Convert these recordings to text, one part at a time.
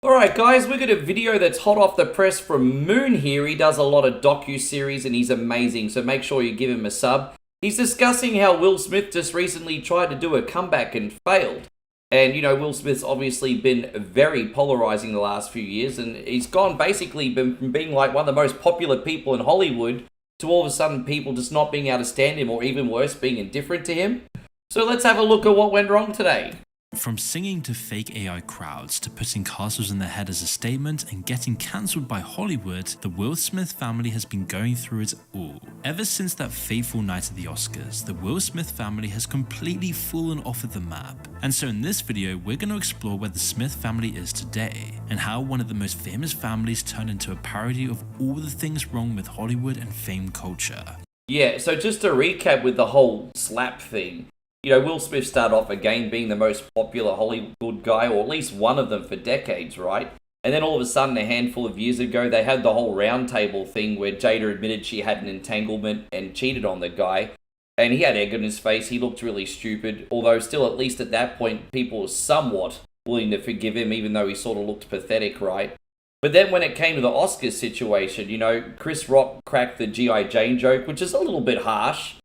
Alright guys, we got a video that's hot off the press from Moon here. He does a lot of docu-series and he's amazing, so make sure you give him a sub. He's discussing how Will Smith just recently tried to do a comeback and failed. And, you know, Will Smith's obviously been very polarizing the last few years, and he's gone basically from being like one of the most popular people in Hollywood to all of a sudden people just not being able to stand him, or even worse, being indifferent to him. So let's have a look at what went wrong today. From singing to fake AI crowds to putting castles in their head as a statement and getting cancelled by Hollywood, the Will Smith family has been going through it all. Ever since that fateful night at the Oscars, the Will Smith family has completely fallen off of the map. And so in this video, we're going to explore where the Smith family is today, and how one of the most famous families turned into a parody of all the things wrong with Hollywood and fame culture. Yeah, so just to recap with the whole slap thing. You know, Will Smith started off again being the most popular Hollywood guy, or at least one of them for decades, right? And then all of a sudden, a handful of years ago, they had the whole round table thing where Jada admitted she had an entanglement and cheated on the guy. And he had egg on his face, he looked really stupid, although still, at least at that point, people were somewhat willing to forgive him, even though he sort of looked pathetic, right? But then when it came to the Oscars situation, you know, Chris Rock cracked the G.I. Jane joke, which is a little bit harsh.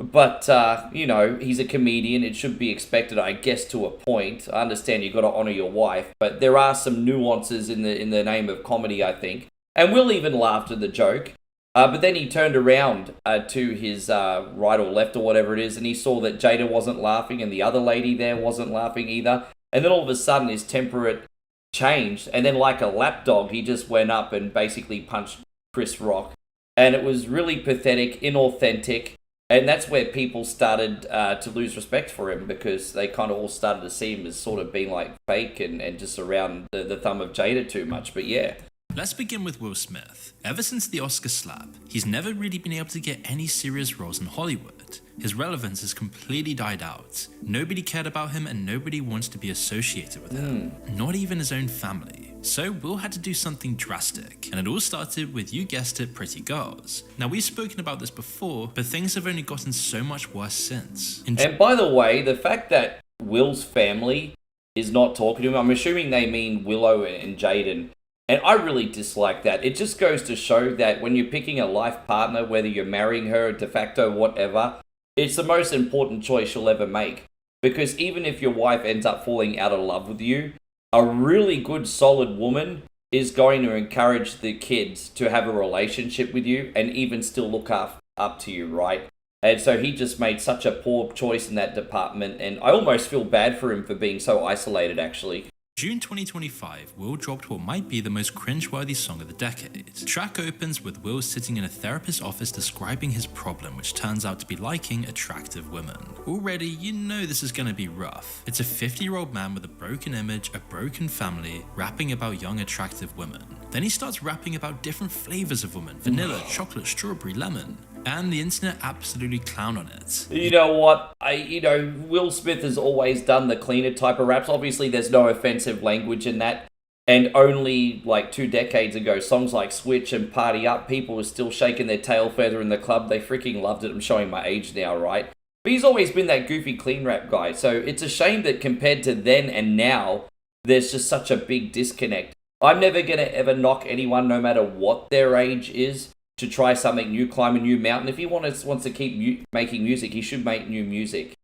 But, you know, he's a comedian. It should be expected, I guess, to a point. I understand you've got to honor your wife, but there are some nuances in the name of comedy, I think. And Will even laughed at the joke. But then he turned around to his right or left or whatever it is, and he saw that Jada wasn't laughing and the other lady there wasn't laughing either. And then all of a sudden his temperament changed, and then like a lapdog, he just went up and basically punched Chris Rock. And it was really pathetic, inauthentic. And that's where people started to lose respect for him, because they kind of all started to see him as sort of being like fake and just around the thumb of Jada too much. But yeah. Let's begin with Will Smith. Ever since the Oscar slap, he's never really been able to get any serious roles in Hollywood. His relevance has completely died out. Nobody cared about him and nobody wants to be associated with him. Not even his own family. So Will had to do something drastic, and it all started with, you guessed it, Pretty Girls. Now, we've spoken about this before, but things have only gotten so much worse since. And by the way, the fact that Will's family is not talking to him, I'm assuming they mean Willow and Jaden, and I really dislike that. It just goes to show that when you're picking a life partner, whether you're marrying her, de facto, whatever, it's the most important choice you'll ever make. Because even if your wife ends up falling out of love with you, a really good, solid woman is going to encourage the kids to have a relationship with you and even still look up to you, right? And so he just made such a poor choice in that department, and I almost feel bad for him for being so isolated, actually. June 2025, Will dropped what might be the most cringeworthy song of the decade. The track opens with Will sitting in a therapist's office describing his problem, which turns out to be liking attractive women. Already, you know this is gonna be rough. It's a 50-year-old man with a broken image, a broken family, rapping about young attractive women. Then he starts rapping about different flavors of women: vanilla, chocolate, strawberry, lemon. And the internet absolutely clown on it. You know what? Will Smith has always done the cleaner type of raps. Obviously, there's no offensive language in that. And only like 2 decades ago, songs like Switch and Party Up, people were still shaking their tail feather in the club. They freaking loved it. I'm showing my age now, right? But he's always been that goofy clean rap guy. So it's a shame that compared to then and now, there's just such a big disconnect. I'm never going to ever knock anyone, no matter what their age is, to try something new, climb a new mountain. If he wants to keep making music, he should make new music.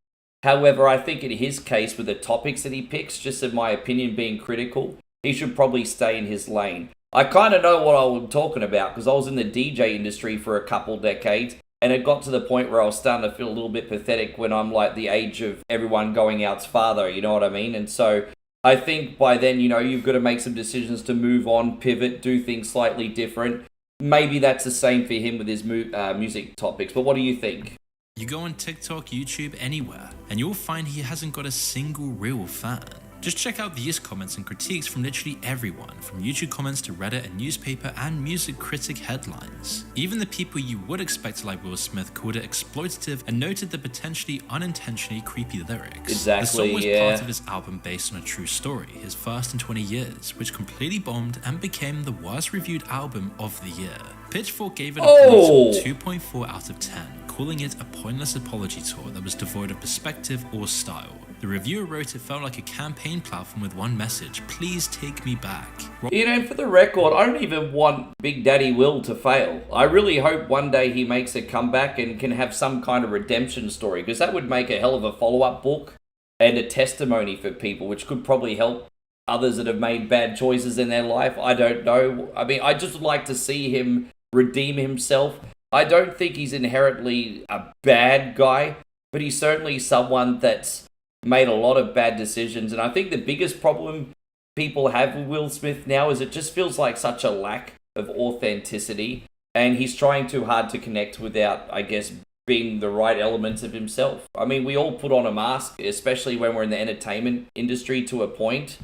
However, I think in his case, with the topics that he picks, just in my opinion being critical, he should probably stay in his lane. I kind of know what I'm talking about, because I was in the DJ industry for a couple decades, and it got to the point where I was starting to feel a little bit pathetic when I'm like the age of everyone going out's father, you know what I mean? And so I think by then, you know, you've got to make some decisions to move on, pivot, do things slightly different. Maybe that's the same for him with his music topics, but what do you think? You go on TikTok, YouTube, anywhere, and you'll find he hasn't got a single real fan. Just check out these comments and critiques from literally everyone, from YouTube comments to Reddit and newspaper and music critic headlines. Even the people you would expect to like Will Smith called it exploitative and noted the potentially unintentionally creepy lyrics. Exactly, the song was yeah. part of his album based on a true story, his first in 20 years, which completely bombed and became the worst reviewed album of the year. Pitchfork gave it a brutal 2.4 out of 10, calling it a pointless apology tour that was devoid of perspective or style. The reviewer wrote it felt like a campaign platform with one message: please take me back. You know, for the record, I don't even want Big Daddy Will to fail. I really hope one day he makes a comeback and can have some kind of redemption story, because that would make a hell of a follow-up book and a testimony for people, which could probably help others that have made bad choices in their life. I don't know. I mean, I just would like to see him redeem himself. I don't think he's inherently a bad guy, but he's certainly someone that's made a lot of bad decisions. And I think the biggest problem people have with Will Smith now is it just feels like such a lack of authenticity, and he's trying too hard to connect without, I guess, being the right elements of himself. I mean, we all put on a mask, especially when we're in the entertainment industry to a point,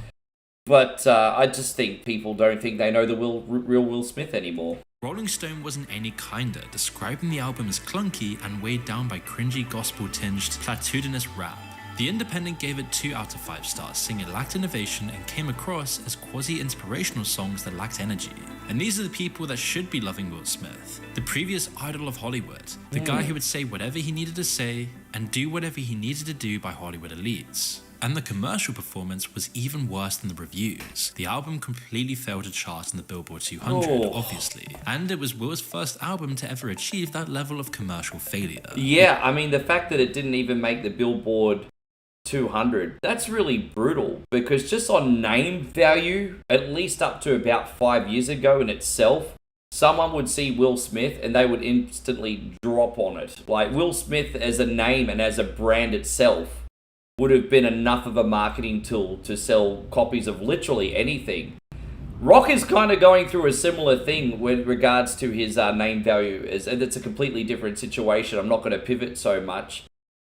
but I just think people don't think they know the real Will Smith anymore. Rolling Stone wasn't any kinder, describing the album as clunky and weighed down by cringy gospel-tinged, platitudinous rap. The Independent gave it 2 out of 5 stars, saying it lacked innovation and came across as quasi-inspirational songs that lacked energy. And these are the people that should be loving Will Smith. The previous idol of Hollywood. The guy who would say whatever he needed to say and do whatever he needed to do by Hollywood elites. And the commercial performance was even worse than the reviews. The album completely failed to chart on the Billboard 200, obviously. And it was Will's first album to ever achieve that level of commercial failure. Yeah, I mean, the fact that it didn't even make the Billboard 200, that's really brutal, because just on name value, at least up to about 5 years ago in itself, someone would see Will Smith and they would instantly drop on it. Like, Will Smith as a name and as a brand itself would have been enough of a marketing tool to sell copies of literally anything. Rock is kind of going through a similar thing with regards to his name value, and it's a completely different situation. I'm not going to pivot so much.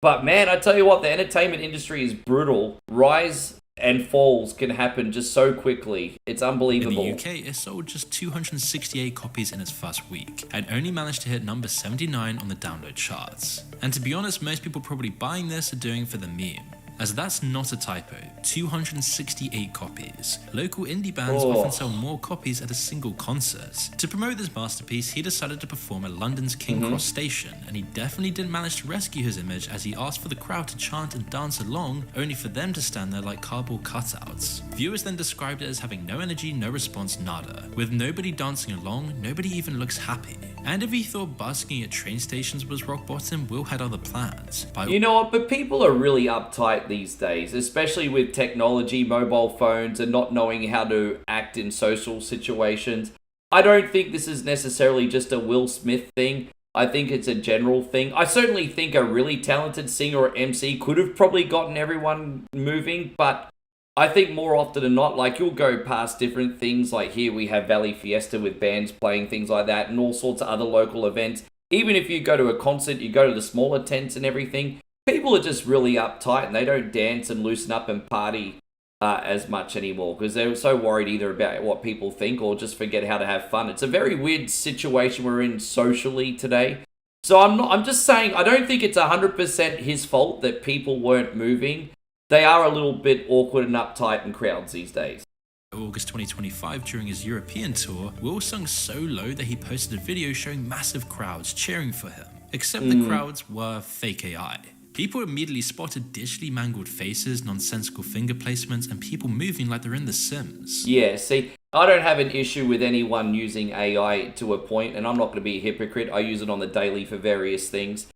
But man, I tell you what, the entertainment industry is brutal. Rise and falls can happen just so quickly. It's unbelievable. In the UK, it sold just 268 copies in its first week, and only managed to hit number 79 on the download charts. And to be honest, most people probably buying this are doing it for the meme. As that's not a typo, 268 copies. Local indie bands often sell more copies at a single concert. To promote this masterpiece, he decided to perform at London's King Cross station, and he definitely didn't manage to rescue his image, as he asked for the crowd to chant and dance along, only for them to stand there like cardboard cutouts. Viewers then described it as having no energy, no response, nada. With nobody dancing along, nobody even looks happy. And if he thought busking at train stations was rock bottom, Will had other plans. You know what, but people are really uptight these days, especially with technology, mobile phones, and not knowing how to act in social situations. I don't think this is necessarily just a Will Smith thing. I think it's a general thing. I certainly think a really talented singer or MC could have probably gotten everyone moving, but I think more often than not, like, you'll go past different things, like here we have Valley Fiesta with bands playing things like that and all sorts of other local events. Even if you go to a concert, you go to the smaller tents and everything, people are just really uptight and they don't dance and loosen up and party as much anymore, because they're so worried either about what people think or just forget how to have fun. It's a very weird situation we're in socially today. So I'm just saying, I don't think it's 100% his fault that people weren't moving. They are a little bit awkward and uptight in crowds these days. August 2025, during his European tour, Will sung so low that he posted a video showing massive crowds cheering for him. Except the crowds were fake AI. People immediately spotted digitally mangled faces, nonsensical finger placements, and people moving like they're in The Sims. Yeah, see, I don't have an issue with anyone using AI to a point, and I'm not going to be a hypocrite. I use it on the daily for various things.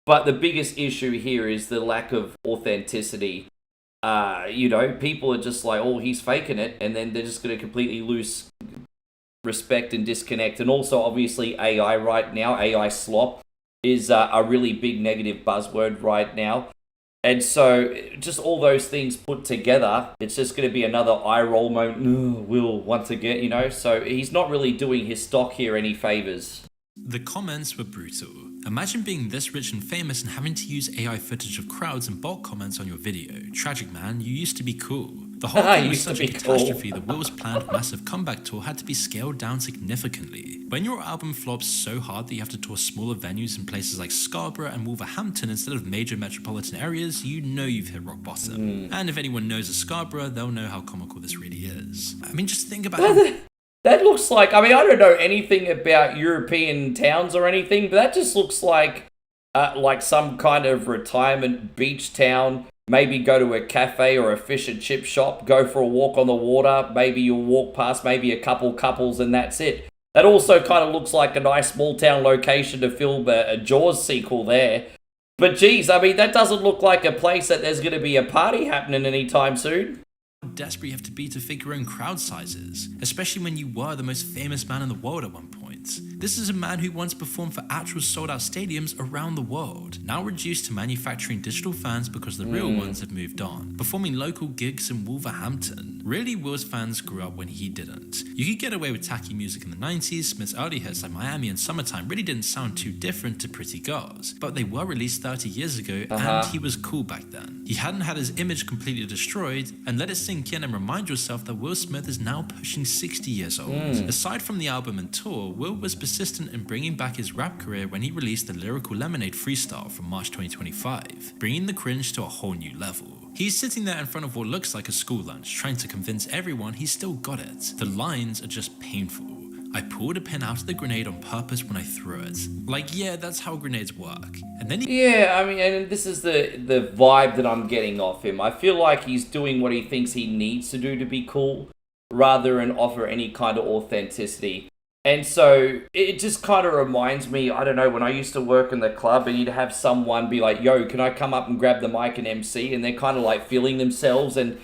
But the biggest issue here is the lack of authenticity. People are just like, oh, he's faking it, and then they're just going to completely lose respect and disconnect. And also, obviously, AI right now, AI slop, is a really big negative buzzword right now. And so, just all those things put together, it's just going to be another eye roll moment. Will, once again, so he's not really doing his stock here any favors. The comments were brutal. Imagine being this rich and famous and having to use AI footage of crowds and bot comments on your video. Tragic, man, you used to be cool. The whole thing was such a catastrophe that Will's planned massive comeback tour had to be scaled down significantly. When your album flops so hard that you have to tour smaller venues in places like Scarborough and Wolverhampton instead of major metropolitan areas, you know you've hit rock bottom. And if anyone knows a Scarborough, they'll know how comical this really is. I mean, just think about how... That looks like, I don't know anything about European towns or anything, but that just looks like like some kind of retirement beach town. Maybe go to a cafe or a fish and chip shop, go for a walk on the water. Maybe you'll walk past maybe a couple couples and that's it. That also kind of looks like a nice small town location to film a Jaws sequel there. But geez, I mean, that doesn't look like a place that there's going to be a party happening anytime soon. Desperate you have to be to fit your own crowd sizes, especially when you were the most famous man in the world at one point. This is a man who once performed for actual sold-out stadiums around the world, now reduced to manufacturing digital fans because the real ones have moved on, performing local gigs in Wolverhampton. Really, Will's fans grew up when he didn't. You could get away with tacky music in the 90s, Smith's early hits like Miami and Summertime really didn't sound too different to Pretty Girls, but they were released 30 years ago and he was cool back then. He hadn't had his image completely destroyed, and let it sink in and remind yourself that Will Smith is now pushing 60 years old. Aside from the album and tour, Will was persistent in bringing back his rap career when he released the Lyrical Lemonade freestyle from March 2025, bringing the cringe to a whole new level. He's sitting there in front of what looks like a school lunch, trying to convince everyone he's still got it. The lines are just painful. I pulled a pin out of the grenade on purpose when I threw it. Like, yeah, that's how grenades work. And then Yeah, I mean, and this is the vibe that I'm getting off him. I feel like he's doing what he thinks he needs to do to be cool, rather than offer any kind of authenticity. And so it just kind of reminds me, I don't know, when I used to work in the club and you'd have someone be like, yo, can I come up and grab the mic and MC? And they're kind of like feeling themselves. And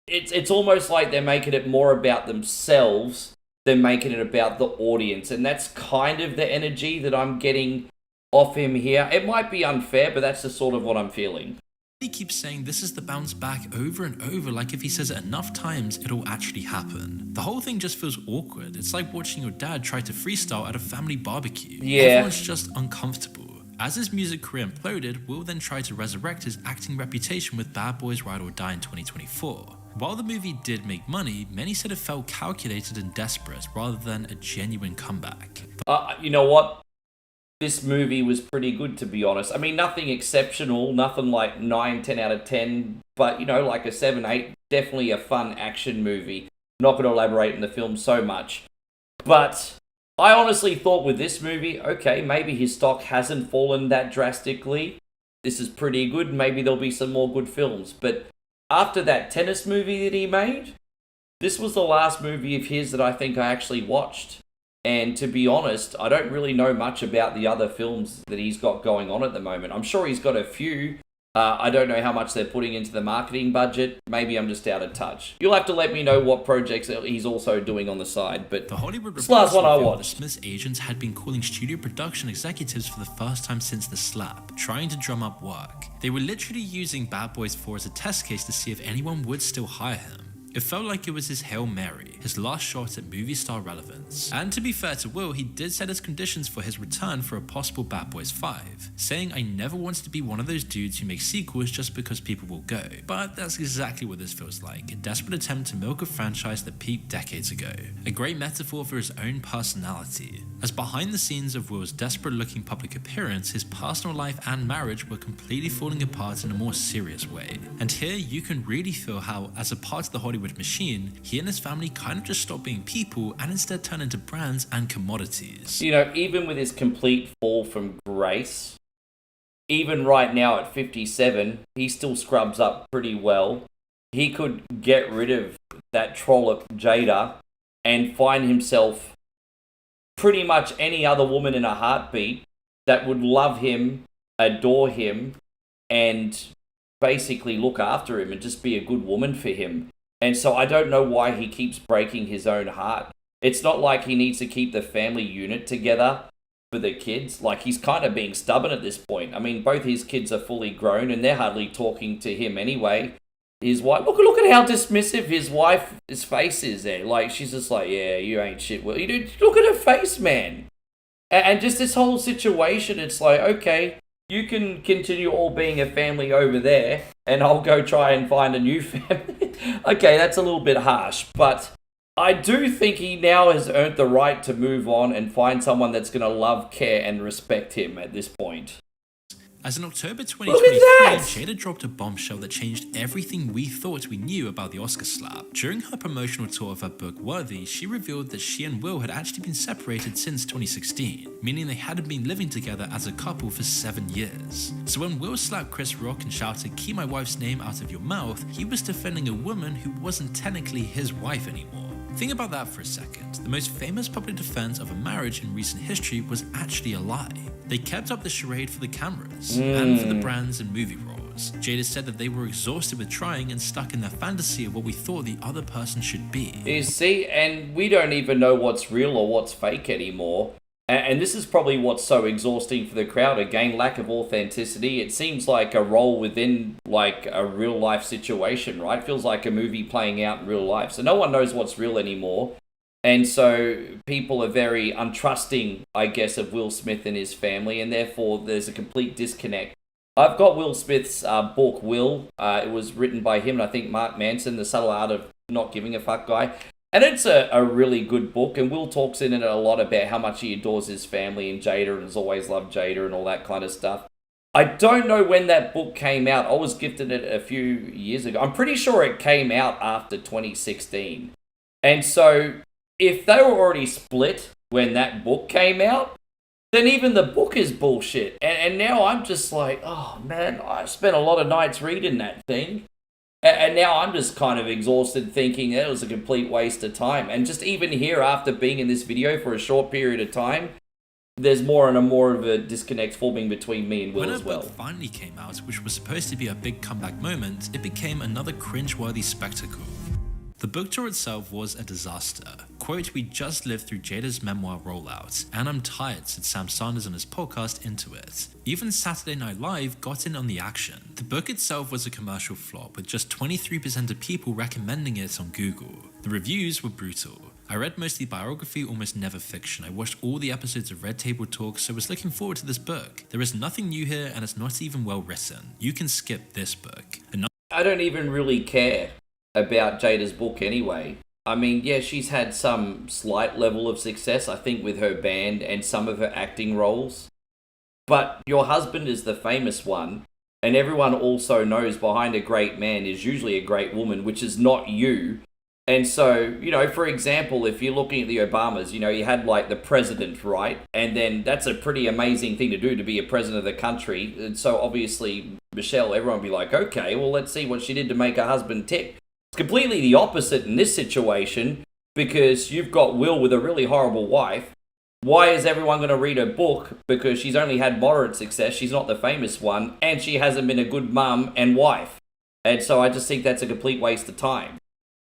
it's almost like they're making it more about themselves than making it about the audience. And that's kind of the energy that I'm getting off him here. It might be unfair, but that's just sort of what I'm feeling. he keeps saying this is the bounce back over and over, like if he says it enough times, it'll actually happen. The whole thing just feels awkward. It's like watching your dad try to freestyle at a family barbecue. Yeah. Everyone's just uncomfortable. As his music career imploded, Will then tried to resurrect his acting reputation with Bad Boys Ride or Die in 2024. While the movie did make money, many said it felt calculated and desperate rather than a genuine comeback. You know what? This movie was pretty good, to be honest. I mean, nothing exceptional, nothing like 9, 10 out of 10, but, you know, like a 7, 8, definitely a fun action movie. Not going to elaborate in the film so much. But I honestly thought with this movie, okay, maybe his stock hasn't fallen that drastically. This is pretty good. Maybe there'll be some more good films. But after that tennis movie that he made, this was the last movie of his that I think I actually watched. And to be honest, I don't really know much about the other films that he's got going on at the moment. I'm sure he's got a few. I don't know how much they're putting into the marketing budget. Maybe I'm just out of touch. You'll have to let me know what projects he's also doing on the side. But the Hollywood this last one I revealed watched. that Smith's agents had been calling studio production executives for the first time since the slap, trying to drum up work. They were literally using Bad Boys 4 as a test case to see if anyone would still hire him. It felt like it was his Hail Mary, his last shot at movie star relevance. And to be fair to Will, he did set his conditions for his return for a possible Bad Boys 5, saying, "I never wanted to be one of those dudes who make sequels just because people will go." But that's exactly what this feels like, a desperate attempt to milk a franchise that peaked decades ago. A great metaphor for his own personality. As behind the scenes of Will's desperate looking public appearance, his personal life and marriage were completely falling apart in a more serious way. And here you can really feel how, as a part of the Hollywood machine, he and his family kind of just stopped being people and instead turned into brands and commodities. You know, even with his complete fall from grace, even right now at 57, he still scrubs up pretty well. He could get rid of that trollop Jada and find himself pretty much any other woman in a heartbeat that would love him, adore him, and basically look after him and just be a good woman for him. And so I don't know why he keeps breaking his own heart. It's not like he needs to keep the family unit together for the kids. Like, he's kind of being stubborn at this point. I mean, both his kids are fully grown and they're hardly talking to him anyway. His wife, look at how dismissive his face is there. Like, she's just like, yeah, you ain't shit. Well, you do, look at her face, man. And just this whole situation, it's like, okay, you can continue all being a family over there, and I'll go try and find a new family. Okay, that's a little bit harsh, but I do think he now has earned the right to move on and find someone that's going to love, care, and respect him at this point. As in October Look at 2023, that! Jada dropped a bombshell that changed everything we thought we knew about the Oscar slap. During her promotional tour of her book Worthy, she revealed that she and Will had actually been separated since 2016, meaning they hadn't been living together as a couple for 7 years. So when Will slapped Chris Rock and shouted, "Keep my wife's name out of your mouth," he was defending a woman who wasn't technically his wife anymore. Think about that for a second. The most famous public defense of a marriage in recent history was actually a lie. They kept up the charade for the cameras and for the brands and movie roles. Jada said that they were exhausted with trying and stuck in their fantasy of what we thought the other person should be. You see, and we don't even know what's real or what's fake anymore. And this is probably what's so exhausting for the crowd. Again, lack of authenticity. It seems like a role within like a real life situation, right? Feels like a movie playing out in real life. So no one knows what's real anymore. And so people are very untrusting, I guess, of Will Smith and his family. And therefore, there's a complete disconnect. I've got Will Smith's book, Will. It was written by him and I think Mark Manson, The Subtle Art of Not Giving a Fuck guy. And it's a really good book, and Will talks in it a lot about how much he adores his family and Jada and has always loved Jada and all that kind of stuff. I don't know when that book came out. I was gifted it a few years ago. I'm pretty sure it came out after 2016. And so if they were already split when that book came out, then even the book is bullshit. And now I'm just like, oh man, I spent a lot of nights reading that thing. And now I'm just kind of exhausted thinking that it was a complete waste of time. And just even here, after being in this video for a short period of time, there's more and more of a disconnect forming between me and Will as well. When her book finally came out, which was supposed to be a big comeback moment, it became another cringe-worthy spectacle. The book tour itself was a disaster. Quote, "We just lived through Jada's memoir rollout, and I'm tired," said Sam Sanders on his podcast Into It. Even Saturday Night Live got in on the action. The book itself was a commercial flop, with just 23% of people recommending it on Google. The reviews were brutal. I read mostly biography, almost never fiction. I watched all the episodes of Red Table Talk, so I was looking forward to this book. There is nothing new here, and it's not even well written. You can skip this book. I don't even really care about Jada's book anyway. I mean, yeah, she's had some slight level of success, I think, with her band and some of her acting roles. But your husband is the famous one, and everyone also knows behind a great man is usually a great woman, which is not you. And so, you know, for example, if you're looking at the Obamas, you know, you had like the president, right? And then that's a pretty amazing thing to do, to be a president of the country. And so obviously, Michelle, everyone would be like, okay, well, let's see what she did to make her husband tick. It's completely the opposite in this situation, because you've got Will with a really horrible wife. Why is everyone going to read her book? Because she's only had moderate success, she's not the famous one, and she hasn't been a good mum and wife. And so I just think that's a complete waste of time.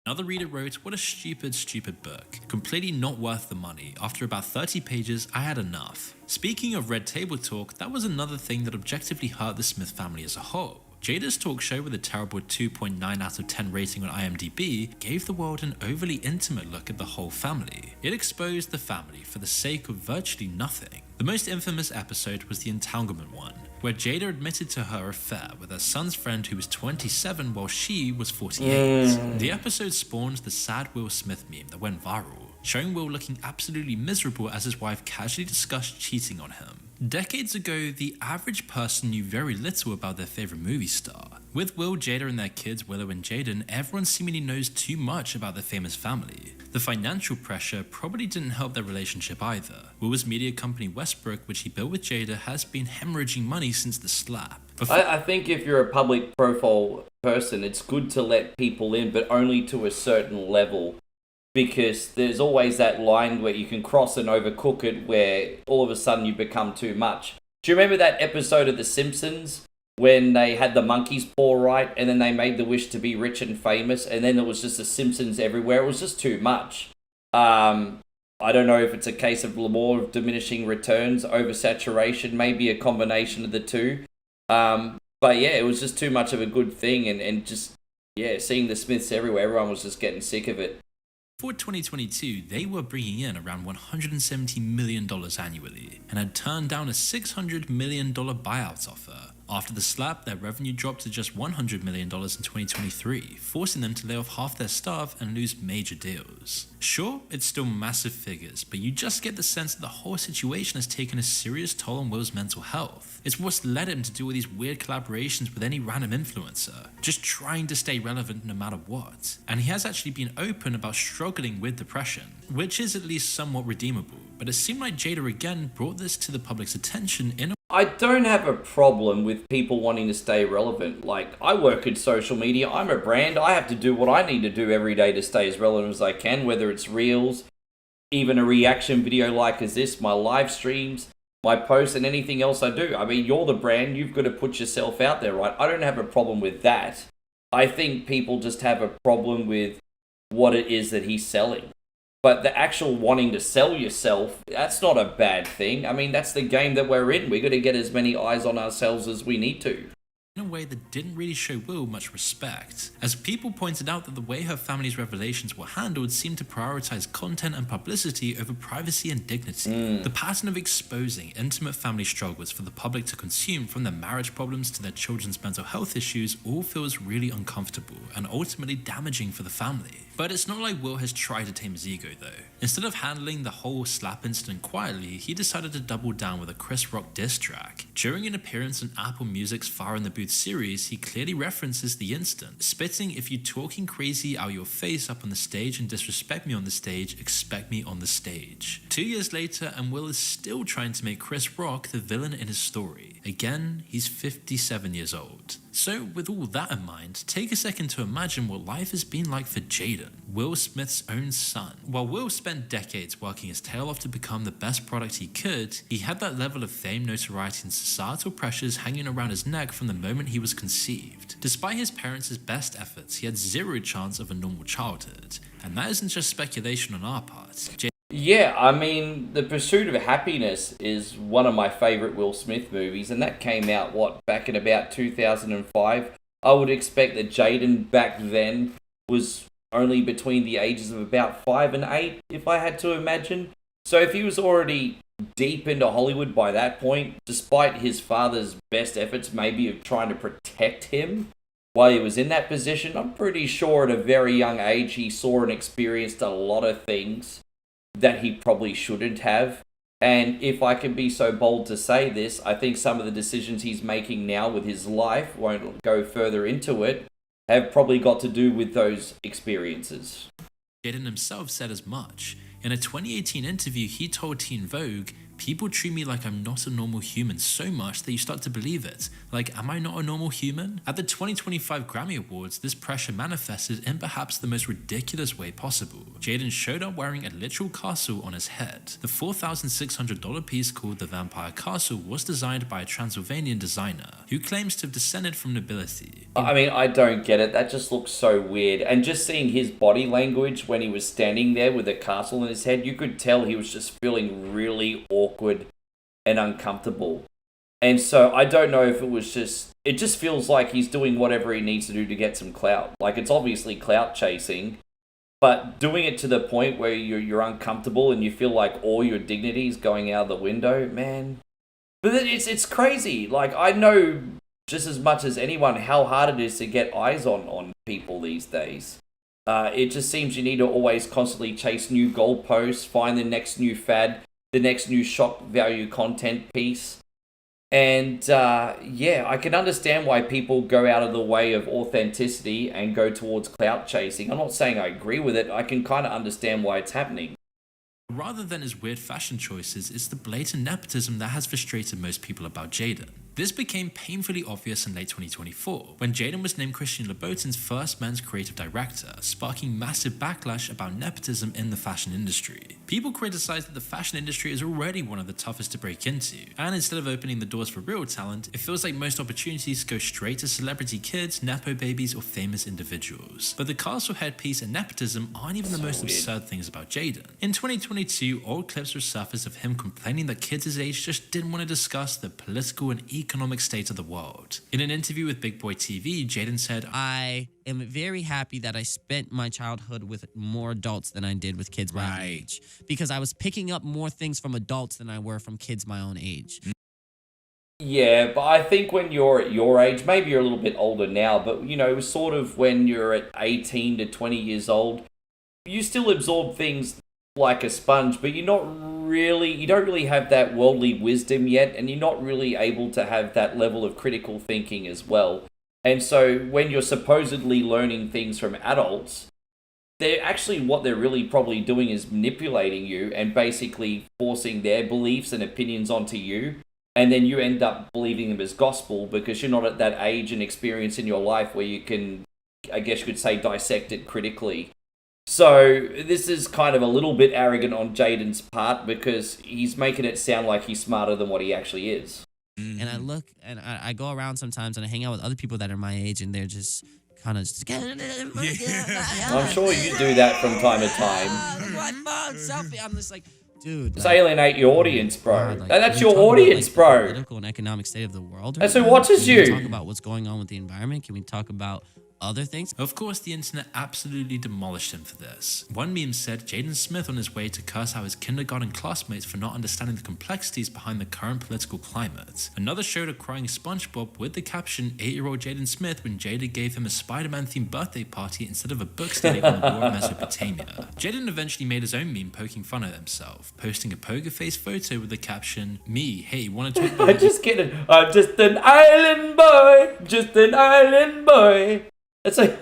Another reader wrote, "What a stupid book. Completely not worth the money. After about 30 pages, I had enough." Speaking of Red Table Talk, that was another thing that objectively hurt the Smith family as a whole. Jada's talk show, with a terrible 2.9 out of 10 rating on IMDb, gave the world an overly intimate look at the whole family. It exposed the family for the sake of virtually nothing. The most infamous episode was the entanglement one, where Jada admitted to her affair with her son's friend who was 27 while she was 48. The episode spawned the sad Will Smith meme that went viral, showing Will looking absolutely miserable as his wife casually discussed cheating on him. Decades ago, the average person knew very little about their favorite movie star. With Will, Jada and their kids, Willow and Jaden, everyone seemingly knows too much about their famous family. The financial pressure probably didn't help their relationship either. Will's media company Westbrook, which he built with Jada, has been hemorrhaging money since the slap. I think if you're a public profile person, it's good to let people in, but only to a certain level. Because there's always that line where you can cross and overcook it, where all of a sudden you become too much. Do you remember that episode of The Simpsons when they had the monkey's paw right, and then they made the wish to be rich and famous, and then there was just The Simpsons everywhere? It was just too much. I don't know if it's a case of law of diminishing returns, oversaturation, maybe a combination of the two. But yeah, it was just too much of a good thing, and just, yeah, seeing the Smiths everywhere, everyone was just getting sick of it. For 2022, they were bringing in around $170 million annually and had turned down a $600 million buyout offer. After the slap, their revenue dropped to just $100 million in 2023, forcing them to lay off half their staff and lose major deals. Sure, it's still massive figures, but you just get the sense that the whole situation has taken a serious toll on Will's mental health. It's what's led him to do all these weird collaborations with any random influencer, just trying to stay relevant no matter what. And he has actually been open about struggling with depression, which is at least somewhat redeemable, but it seemed like Jada again brought this to the public's attention in a I don't have a problem with people wanting to stay relevant. Like, I work in social media, I'm a brand, I have to do what I need to do every day to stay as relevant as I can, whether it's reels, even a reaction video like as this, my live streams, my posts, and anything else I do. I mean, you're the brand, you've got to put yourself out there, right? I don't have a problem with that. I think people just have a problem with what it is that he's selling. But the actual wanting to sell yourself, that's not a bad thing. I mean, that's the game that we're in. We got to get as many eyes on ourselves as we need to. In a way that didn't really show Will much respect, as people pointed out that the way her family's revelations were handled seemed to prioritize content and publicity over privacy and dignity. The pattern of exposing intimate family struggles for the public to consume, from their marriage problems to their children's mental health issues, all feels really uncomfortable and ultimately damaging for the family. But it's not like Will has tried to tame his ego though. Instead of handling the whole slap incident quietly, he decided to double down with a Chris Rock diss track. During an appearance on Apple Music's Fire in the Booth series, he clearly references the incident, spitting, "If you talking crazy out your face up on the stage and disrespect me on the stage, expect me on the stage." 2 years later, and Will is still trying to make Chris Rock the villain in his story. Again, he's 57 years old. So with all that in mind, take a second to imagine what life has been like for Jaden, Will Smith's own son. While Will spent decades working his tail off to become the best product he could, he had that level of fame, notoriety, and societal pressures hanging around his neck from the moment he was conceived. Despite his parents' best efforts, he had zero chance of a normal childhood. And that isn't just speculation on our part. Yeah, I mean, The Pursuit of Happiness is one of my favorite Will Smith movies, and that came out, back in about 2005. I would expect that Jaden back then was only between the ages of about 5 and 8, if I had to imagine. So if he was already deep into Hollywood by that point, despite his father's best efforts maybe of trying to protect him while he was in that position, I'm pretty sure at a very young age he saw and experienced a lot of things that he probably shouldn't have. And if I can be so bold to say this, I think some of the decisions he's making now with his life, won't go further into it, have probably got to do with those experiences. Jaden himself said as much. In a 2018 interview, he told Teen Vogue, "People treat me like I'm not a normal human so much that you start to believe it. Like, am I not a normal human?" At the 2025 Grammy Awards, this pressure manifested in perhaps the most ridiculous way possible. Jaden showed up wearing a literal castle on his head. The $4,600 piece called the Vampire Castle was designed by a Transylvanian designer who claims to have descended from nobility. I mean, I don't get it. That just looks so weird. And just seeing his body language when he was standing there with a castle in his head, you could tell he was just feeling really awkward and uncomfortable. And so I don't know if it just feels like he's doing whatever he needs to do to get some clout. Like, it's obviously clout chasing, but doing it to the point where you're uncomfortable and you feel like all your dignity is going out the window, man. But it's crazy. Like, I know just as much as anyone how hard it is to get eyes on people these days. It just seems you need to always constantly chase new goalposts, find the next new fad, the next new shock value content piece. And I can understand why people go out of the way of authenticity and go towards clout chasing. I'm not saying I agree with it. I can kind of understand why it's happening. Rather than his weird fashion choices, it's the blatant nepotism that has frustrated most people about Jaden. This became painfully obvious in late 2024, when Jaden was named Christian Louboutin's first men's creative director, sparking massive backlash about nepotism in the fashion industry. People criticized that the fashion industry is already one of the toughest to break into, and instead of opening the doors for real talent, it feels like most opportunities go straight to celebrity kids, nepo babies, or famous individuals. But the castle headpiece and nepotism aren't even the most absurd things about Jaden. In 2022, old clips resurfaced of him complaining that kids his age just didn't want to discuss the political and economic state of the world. In an interview with Big Boy TV, Jaden said, "I am very happy that I spent my childhood with more adults than I did with kids my own age, because I was picking up more things from adults than I were from kids my own age." Yeah, but I think when you're at your age, maybe you're a little bit older now, but sort of when you're at 18 to 20 years old, you still absorb things like a sponge, but you don't really have that worldly wisdom yet, and you're not really able to have that level of critical thinking as well. And so when you're supposedly learning things from adults, what they're really probably doing is manipulating you and basically forcing their beliefs and opinions onto you. And then you end up believing them as gospel because you're not at that age and experience in your life where you can, I guess you could say, dissect it critically. So this is kind of a little bit arrogant on Jaden's part because he's making it sound like he's smarter than what he actually is. And I look and I go around sometimes and I hang out with other people that are my age and they're just kind of just. I'm sure you do that from time to time. My phone selfie. I'm just like, dude. Just alienate your audience, bro. God, That's can we your talk about, audience, the bro. political and economic state of the world. That's right who now? watches Can we you. talk about what's going on with the environment? Can we talk about other things? Of course, the internet absolutely demolished him for this. One meme said Jaden Smith on his way to curse out his kindergarten classmates for not understanding the complexities behind the current political climate. Another showed a crying SpongeBob with the caption 8-year-old Jaden Smith when Jada gave him a Spider-Man themed birthday party instead of a book study on the war of Mesopotamia. Jaden eventually made his own meme poking fun at himself, posting a poker face photo with the caption, "Me, hey, wanna talk about..." I'm just kidding. I'm just an island boy. Just an island boy. It's like,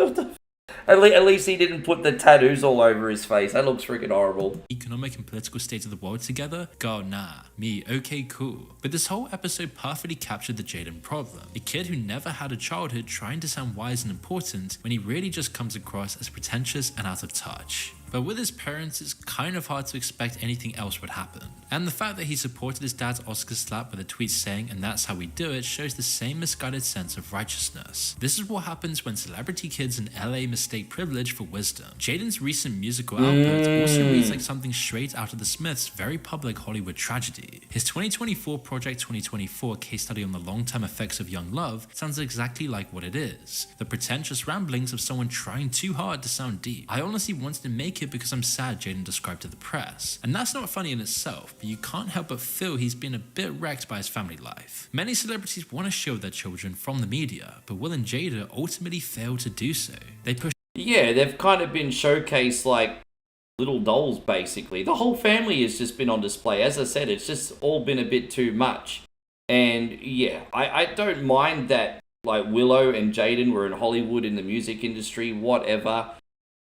at least he didn't put the tattoos all over his face. That looks freaking horrible. Economic and political state of the world together? God, nah. Me, okay, cool. But this whole episode perfectly captured the Jaden problem. A kid who never had a childhood trying to sound wise and important when he really just comes across as pretentious and out of touch. But with his parents, it's kind of hard to expect anything else would happen. And the fact that he supported his dad's Oscar slap with a tweet saying, "and that's how we do it," shows the same misguided sense of righteousness. This is what happens when celebrity kids in LA mistake privilege for wisdom. Jaden's recent musical output also reads like something straight out of the Smiths' very public Hollywood tragedy. His 2024 Project 2024 case study on the long-term effects of young love sounds exactly like what it is. The pretentious ramblings of someone trying too hard to sound deep. I honestly wanted to make it because I'm sad Jaden described to the press. And that's not funny in itself, but you can't help but feel he's been a bit wrecked by his family life. Many celebrities want to shield their children from the media, but Will and Jada ultimately fail to do so. They push. Yeah, they've kind of been showcased like little dolls, basically. The whole family has just been on display. As I said, it's just all been a bit too much. And yeah, I don't mind that like Willow and Jaden were in Hollywood in the music industry, whatever.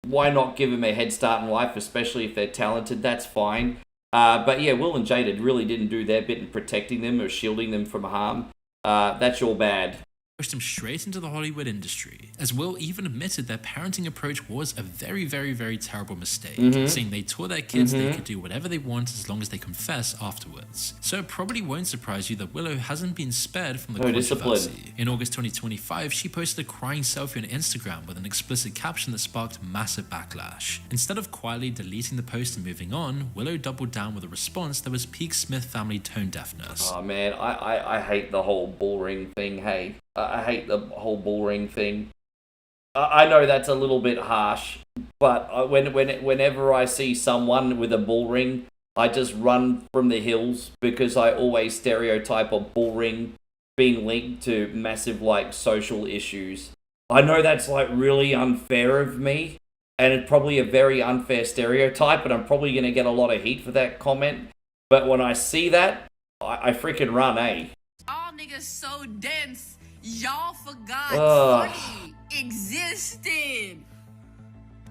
Why not give them a head start in life, especially if they're talented? That's fine. But yeah, Will and Jada really didn't do their bit in protecting them or shielding them from harm. That's your bad. Pushed him straight into the Hollywood industry, as Will even admitted their parenting approach was a very, very, very terrible mistake, saying they taught their kids they could do whatever they want as long as they confess afterwards. So it probably won't surprise you that Willow hasn't been spared from the controversy. In August 2025, she posted a crying selfie on Instagram with an explicit caption that sparked massive backlash. Instead of quietly deleting the post and moving on, Willow doubled down with a response that was peak Smith family tone deafness. Oh man, I hate the whole bull ring thing, hey. I hate the whole bull ring thing. I know that's a little bit harsh, but whenever I see someone with a bull ring, I just run from the hills because I always stereotype a bull ring being linked to massive like social issues. I know that's like really unfair of me, and it's probably a very unfair stereotype, and I'm probably going to get a lot of heat for that comment. But when I see that, I freaking run, eh? All niggas so dense. Y'all forgot funny existed.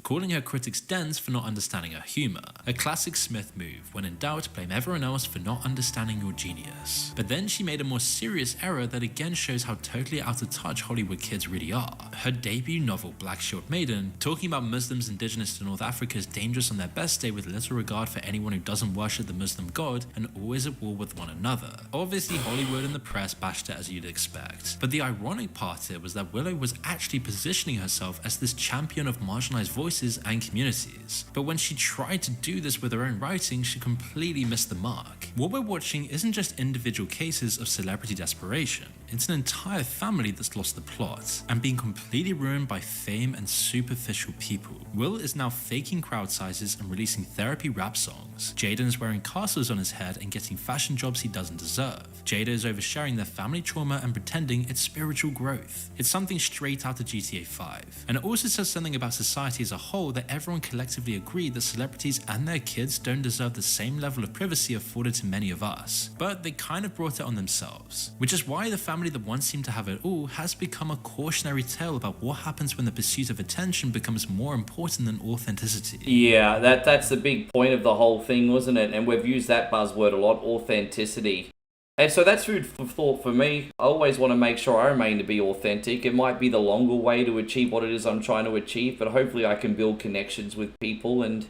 Calling her critics dense for not understanding her humor. A classic Smith move. When in doubt, blame everyone else for not understanding your genius. But then she made a more serious error that again shows how totally out of touch Hollywood kids really are. Her debut novel, Black Shield Maiden, talking about Muslims indigenous to North Africa as dangerous on their best day with little regard for anyone who doesn't worship the Muslim god and always at war with one another. Obviously, Hollywood and the press bashed it as you'd expect. But the ironic part here was that Willow was actually positioning herself as this champion of marginalized voices races and communities. But when she tried to do this with her own writing, she completely missed the mark. What we're watching isn't just individual cases of celebrity desperation, it's an entire family that's lost the plot and being completely ruined by fame and superficial people. Will is now faking crowd sizes and releasing therapy rap songs. Jaden is wearing castles on his head and getting fashion jobs he doesn't deserve. Jada is oversharing their family trauma and pretending it's spiritual growth. It's something straight out of GTA 5. And it also says something about society as a whole, that everyone collectively agreed that celebrities and their kids don't deserve the same level of privacy afforded to many of us. But they kind of brought it on themselves. Which is why the family that once seemed to have it all has become a cautionary tale about what happens when the pursuit of attention becomes more important than authenticity. Yeah, that's the big point of the whole thing, wasn't it? And we've used that buzzword a lot, authenticity. And so that's food for thought for me. I always want to make sure I remain to be authentic. It might be the longer way to achieve what it is I'm trying to achieve, but hopefully I can build connections with people and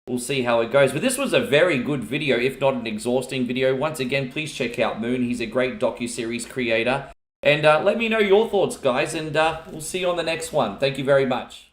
we'll see how it goes. But this was a very good video, if not an exhausting video. Once again, please check out Moon. He's a great docuseries creator. And let me know your thoughts, guys, and we'll see you on the next one. Thank you very much.